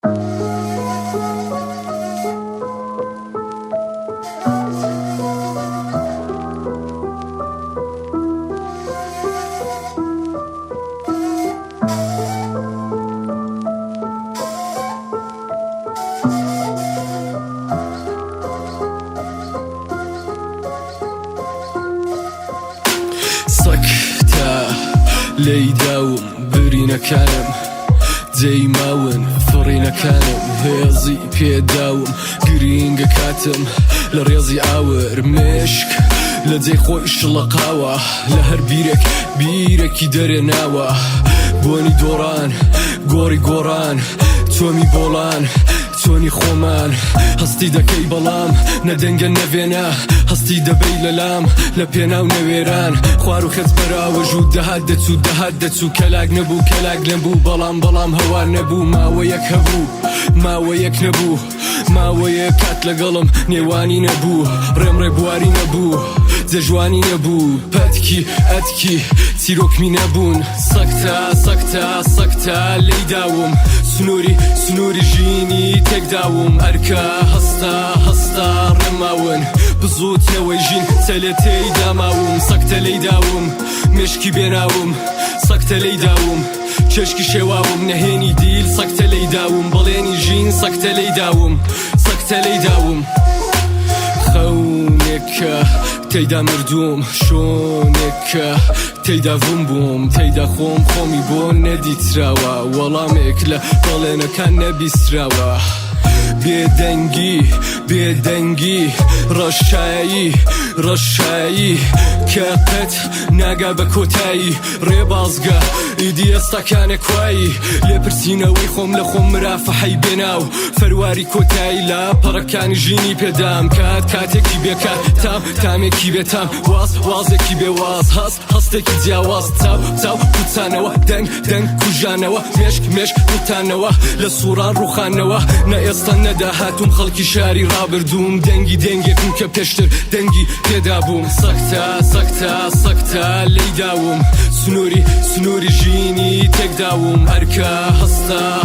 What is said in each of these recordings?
سكتة ليداوم برينا كانم زي ماون فرينا كانم هيزي بيداوم قرينجا كاتم لرياضي عاور مشك لدي خوش لقاوة لهر بيرك يدري ناوة بوني دوران گۆڕی گۆڕان تۆمی بۆڵان تۆنی خۆمان هەستی دەکەی بەڵام نەدەنگە نەڤێنە هەستی دەبەی لەلام لە پێناو نەوێران خوار و خەت بەراوەژ و دەهات دەچوو کەلاک نەبوو بەڵام هەوار نەبوو ماوەیەک هەبوو ماوەیەک نەبوو ماوەیە کات لەگەڵم نێوانی نەبوو ڕێم ڕێبواری نەبوو جەژوانی نەبوو پەتکی ئەتکی چیرۆکمی نەبوون سەکتە لێیداوم سنووری ژینی تێکداوم ئەرکە هەستا ڕێماون بزووتەوەی ژین چەلێ تێیداماوم سەکتە لێیداوم مشکی بێناوم سەکتە لێیداوم چێشکی شێواوم نەهێنی دیل سەکتە لێیداوم بەڵێنی ژین سەکتە لێیداوم خەونێکە تێیدا مردوم شۆنێکە تێیدا ڤوم بووم تێیدا خۆمی بۆ نەدیتراوە وەڵامێک لە بەڵێنەکان نەبیستراوە بێدەنگی ڕەشایی کە قەت ناگا بە کۆتایی ڕێبازگە ئیدی ئێستاکانە کوایی لێپرسینەوەی خۆم لە خۆم مرافەحەی بێناو فەرواری کۆتایی لە پەڕەکانی ژینی پێدام کاتێکی بێکات تامێکی بێتام وازێکی بێواز هەستێکی جیاواز چاو کوچانەوە دەنگ کوژانەوە مێشک کوتانەوە لە سووران ڕوخانەوە نە ئێستا نەداهاتوم خەڵکی شاری ڕابردوم دەنگێکم کە پێشتر دەنگی تێدا بووم سەکتە لێیداوم سنووری ژینی تێکداوم ئەرکە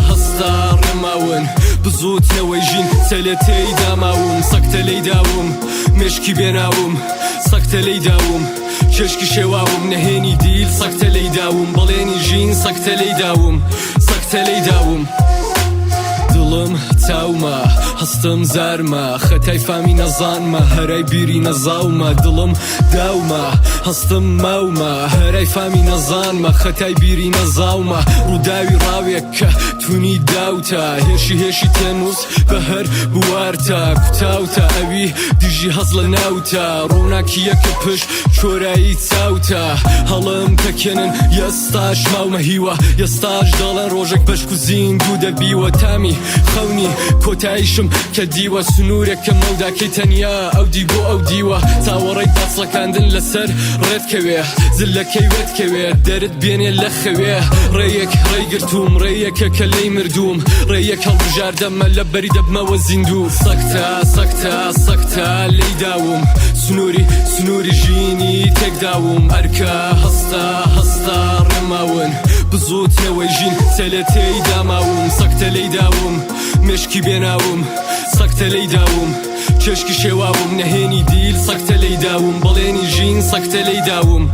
هەستا ڕێماون بزووتەوەی ژین چەلێ تێیداماوم سەکتە لێیداوم مشکی بێناوم سەکتە لێیداوم چێشکی شێواوم نەهێنی دیل سەکتە لێیداوم بەڵێنی ژین سەکتە لێیداوم دڵم چاومە هەستم زارمە خەتای فامی نەزانمە هەرای بیری نەزاومە دڵم داومە هەستم ماومە هەرای فامی نەزانمە خەتای بیری نەزاومە ڕووداوی ڕاوێک کە تونی داوتە هێشی تێنووس بە هەر بوارتە کوتاوتە ئەوی دیژی هەز لە ناوتە ڕووناکی یەکە پشت چۆرایی چاوتە هەڵم تەکێنن یەستاش ماومە هیوە یەستاش دەڵێن ڕۆژێک بەشک و زیندوو دەبیوە تامی خەونی کۆتاییشم کە دیوە سنوورێکە مەوداکەی تەنیا ئەو دی بۆ ئەو دیوە چاوەڕێی دەسڵەکاندن لەسەر ڕێتکەوێ زلەکەی وێتکەوێ دەرت بێنێ لە خەوێ ڕێیەکگرتوم ڕێیەکە کە لێی مردوم ڕێیەک هەڵبژاردەمە لە بەری دەبمەوە زیندوو سەکتە لێیداوم سنووری ژینی تێکداوم ئەرکە هەستا ڕێماون بزووتەوەی ژین چەلێ تێیداماوم سەکتە لێیداوم مشکی بێناوم سەکتە لێیداوم چێشکی شێواوم نەهێنی دیل سەکتە لێیداوم بەڵێنی ژین سەکتە لێیداوم